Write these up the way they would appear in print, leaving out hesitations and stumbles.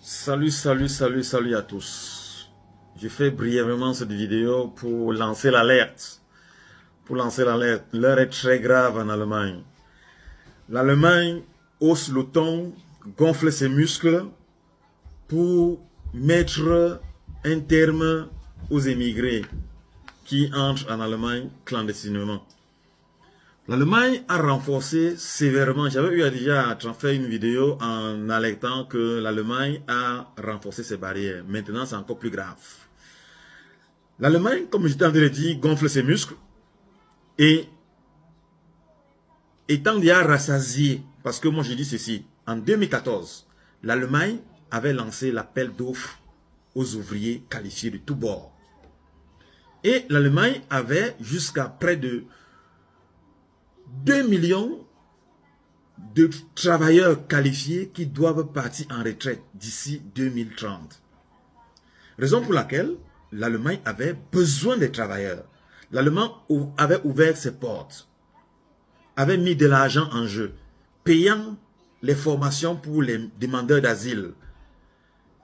Salut à tous. Je fais brièvement cette vidéo pour lancer l'alerte. L'heure est très grave en Allemagne. L'Allemagne hausse le ton, gonfle ses muscles pour mettre un terme aux émigrés qui entrent en Allemagne clandestinement. L'Allemagne a renforcé sévèrement, j'avais eu déjà faire une vidéo en alertant que l'Allemagne a renforcé ses barrières. Maintenant, c'est encore plus grave. L'Allemagne, comme je t'ai en train de dire, gonfle ses muscles et étant déjà rassasié, parce que moi je dis ceci, en 2014, l'Allemagne avait lancé l'appel d'offres aux ouvriers qualifiés de tous bords. Et l'Allemagne avait jusqu'à près de 2 millions de travailleurs qualifiés qui doivent partir en retraite d'ici 2030. Raison pour laquelle l'Allemagne avait besoin des travailleurs. L'Allemagne avait ouvert ses portes, avait mis de l'argent en jeu, payant les formations pour les demandeurs d'asile,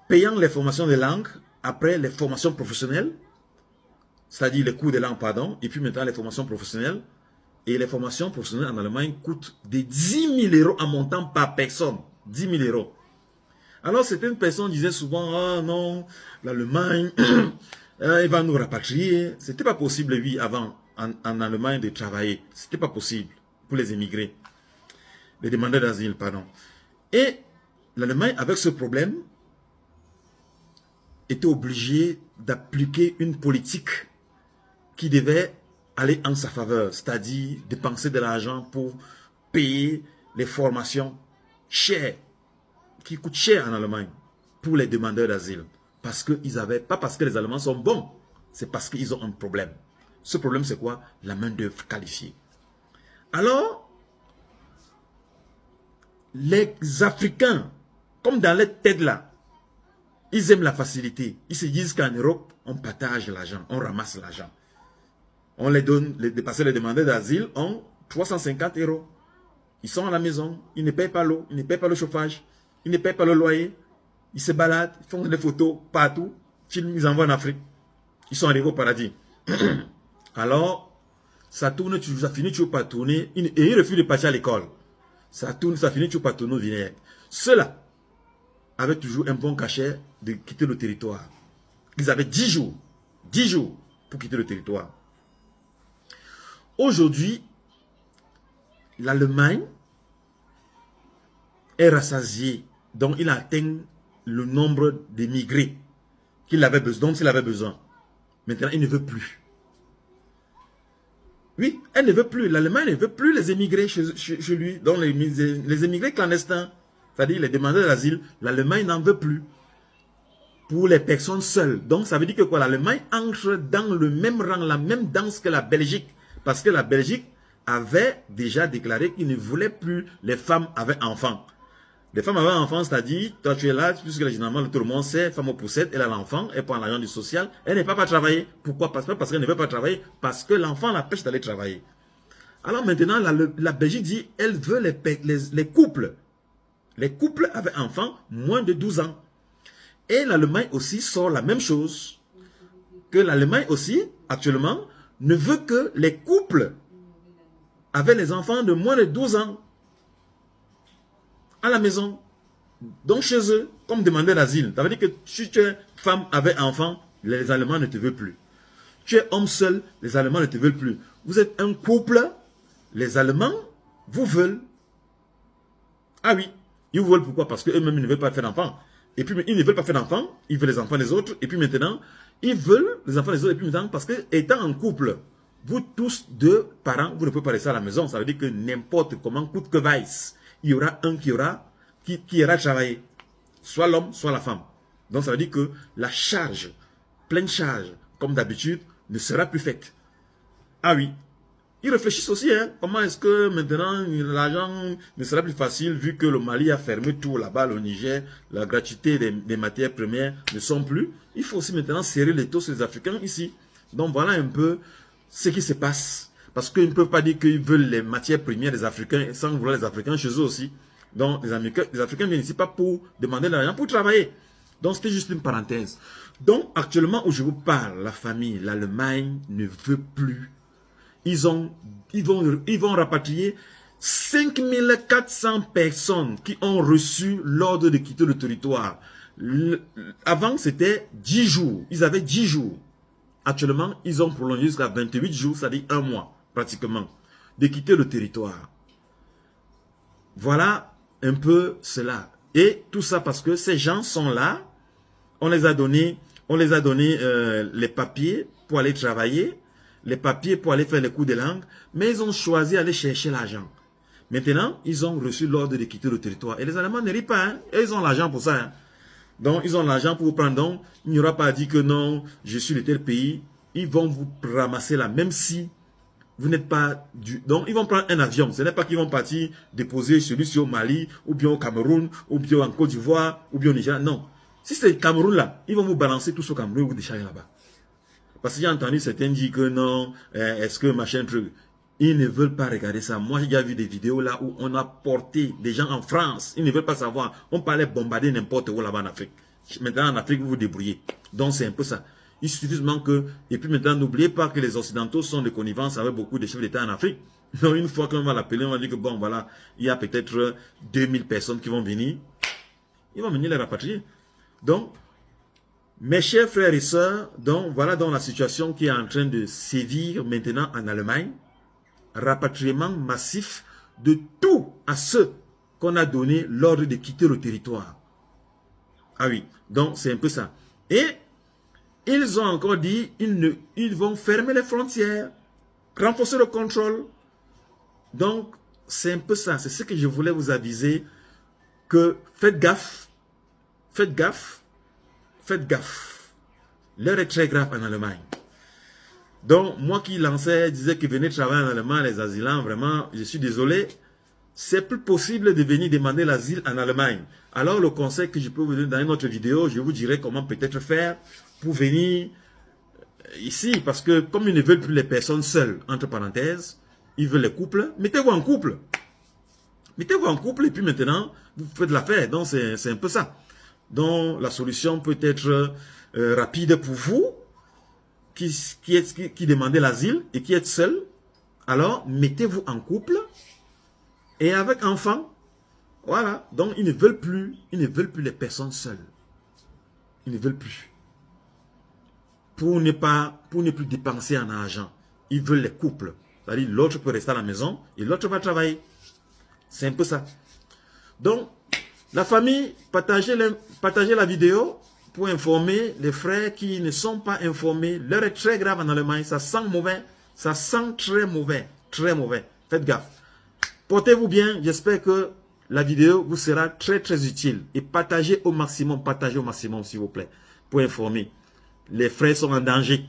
payant les formations de langue, après les formations professionnelles, c'est-à-dire les cours de langue, pardon, et puis maintenant les formations professionnelles. Et les formations professionnelles en Allemagne coûtent des 10 000 euros en montant par personne. 10 000 euros. Alors certaines personnes disaient souvent, ah non, l'Allemagne, elle va nous rapatrier. C'était pas possible, oui, avant, en Allemagne, de travailler. C'était pas possible pour les immigrés. Les demandeurs d'asile, pardon. Et l'Allemagne, avec ce problème, était obligée d'appliquer une politique qui devait aller en sa faveur, c'est-à-dire dépenser de l'argent pour payer les formations chères, qui coûtent cher en Allemagne, pour les demandeurs d'asile. Parce qu'ils avaient, pas parce que les Allemands sont bons, c'est parce qu'ils ont un problème. Ce problème, c'est quoi? La main-d'œuvre qualifiée. Alors, les Africains, comme dans les têtes là, ils aiment la facilité. Ils se disent qu'en Europe, on partage l'argent, on ramasse l'argent. On les donne, parce que les demandeurs d'asile ont 350 euros. Ils sont à la maison, ils ne payent pas l'eau, ils ne payent pas le chauffage, ils ne payent pas le loyer. Ils se baladent, ils font des photos partout, filment, ils envoient en Afrique. Ils sont arrivés au paradis. Alors, ça tourne, ça finit toujours par tourner, et ils refusent de partir à l'école. Ça tourne, ça finit toujours par tourner au vinaigre. Ceux-là avaient toujours un bon cachet de quitter le territoire. Ils avaient 10 jours pour quitter le territoire. Aujourd'hui, l'Allemagne est rassasiée, donc il a atteint le nombre d'émigrés dont il avait besoin. Maintenant, il ne veut plus. Oui, elle ne veut plus. L'Allemagne ne veut plus les émigrés chez lui, donc les émigrés clandestins, c'est-à-dire les demandeurs d'asile, l'Allemagne n'en veut plus. Pour les personnes seules. Donc, ça veut dire que quoi? L'Allemagne entre dans le même rang, la même danse que la Belgique. Parce que la Belgique avait déjà déclaré qu'il ne voulait plus les femmes avec enfants. Les femmes avec enfants, c'est-à-dire, toi tu es là, puisque généralement tout le monde sait, femme aux poussettes, elle a l'enfant, elle prend l'argent du social, elle ne peut pas travailler. Pourquoi? Parce qu'elle ne veut pas travailler, parce que l'enfant l'empêche d'aller travailler. Alors maintenant, la Belgique dit, elle veut les couples. Les couples avec enfants, moins de 12 ans. Et l'Allemagne aussi sort la même chose. Que l'Allemagne aussi, actuellement, ne veut que les couples avec les enfants de moins de 12 ans à la maison, donc chez eux, comme demandeur d'asile. Ça veut dire que si tu es femme avec enfant, les Allemands ne te veulent plus. Tu es homme seul, les Allemands ne te veulent plus. Vous êtes un couple, les Allemands vous veulent. Ah oui, ils vous veulent pourquoi? Parce qu'eux-mêmes ne veulent pas faire d'enfants. Et puis ils ne veulent pas faire d'enfants, ils veulent les enfants des autres. Et puis maintenant, ils veulent les enfants des autres. Et puis maintenant, parce que étant en couple, vous tous deux parents, vous ne pouvez pas rester à la maison. Ça veut dire que n'importe comment, coûte que vaisse, il y aura un qui ira travailler. Soit l'homme, soit la femme. Donc ça veut dire que la charge, pleine charge, comme d'habitude, ne sera plus faite. Ah oui. Ils réfléchissent aussi, hein, comment est-ce que maintenant l'argent ne sera plus facile vu que le Mali a fermé tout là-bas, le Niger, la gratuité des matières premières ne sont plus. Il faut aussi maintenant serrer les taux sur les Africains ici. Donc voilà un peu ce qui se passe. Parce qu'ils ne peuvent pas dire qu'ils veulent les matières premières des Africains sans vouloir les Africains chez eux aussi. Donc, les Africains viennent ici pas pour demander de l'argent, pour travailler. Donc, c'était juste une parenthèse. Donc, actuellement où je vous parle, la famille, l'Allemagne ne veut plus. Ils vont rapatrier 5400 personnes qui ont reçu l'ordre de quitter le territoire. Avant, c'était 10 jours. Ils avaient 10 jours. Actuellement, ils ont prolongé jusqu'à 28 jours, c'est-à-dire un mois, pratiquement, de quitter le territoire. Voilà un peu cela. Et tout ça parce que ces gens sont là. On les a donné les papiers pour aller travailler, les papiers pour aller faire les cours de langue, mais ils ont choisi d'aller chercher l'argent. Maintenant, ils ont reçu l'ordre de quitter le territoire. Et les Allemands ne rient pas, hein. Et ils ont l'argent pour ça. Hein. Donc, ils ont l'argent pour vous prendre. Donc, il n'y aura pas à dire que non, je suis de tel pays. Ils vont vous ramasser là, même si vous n'êtes pas du... Donc, ils vont prendre un avion. Ce n'est pas qu'ils vont partir déposer celui-ci au Mali, ou bien au Cameroun, ou bien en Côte d'Ivoire, ou bien au Nigeria. Non. Si c'est le Cameroun là, ils vont vous balancer tout ce Cameroun et vous décharger là-bas. Parce que j'ai entendu certains dire que non, est-ce que machin truc. Ils ne veulent pas regarder ça. Moi, j'ai déjà vu des vidéos là où on a porté des gens en France. Ils ne veulent pas savoir. On parlait bombarder n'importe où là-bas en Afrique. Maintenant, en Afrique, vous vous débrouillez. Donc, c'est un peu ça. Il suffit seulement que... Et puis maintenant, n'oubliez pas que les Occidentaux sont de connivence avec beaucoup de chefs d'État en Afrique. Donc, une fois qu'on va l'appeler, on va dire que bon, voilà, il y a peut-être 2000 personnes qui vont venir. Ils vont venir les rapatrier. Donc, mes chers frères et sœurs, donc voilà donc la situation qui est en train de sévir maintenant en Allemagne. Rapatriement massif de tout à ceux qu'on a donné l'ordre de quitter le territoire. Ah oui, donc c'est un peu ça. Et ils ont encore dit ils vont fermer les frontières, renforcer le contrôle. Donc c'est un peu ça, c'est ce que je voulais vous aviser, que faites gaffe, faites gaffe, faites gaffe. L'heure est très grave en Allemagne. Donc, moi qui lançais, disais que venez travailler en Allemagne, les asylants, vraiment, je suis désolé, c'est plus possible de venir demander l'asile en Allemagne. Alors, le conseil que je peux vous donner dans une autre vidéo, je vous dirai comment peut-être faire pour venir ici. Parce que comme ils ne veulent plus les personnes seules, entre parenthèses, ils veulent les couples, mettez-vous en couple. Mettez-vous en couple et puis maintenant, vous faites l'affaire. Donc, c'est un peu ça. Donc, la solution peut être rapide pour vous, qui demandez l'asile et qui êtes seul. Alors, mettez-vous en couple et avec enfants. Voilà. Donc, ils ne veulent plus les personnes seules. Ils ne veulent plus. Pour ne plus dépenser en argent. Ils veulent les couples. C'est-à-dire, l'autre peut rester à la maison et l'autre va travailler. C'est un peu ça. Donc, la famille, partagez la vidéo pour informer les frères qui ne sont pas informés. L'heure est très grave en Allemagne. Ça sent mauvais. Ça sent très mauvais. Très mauvais. Faites gaffe. Portez-vous bien. J'espère que la vidéo vous sera très très utile. Et partagez au maximum s'il vous plaît. Pour informer. Les frères sont en danger.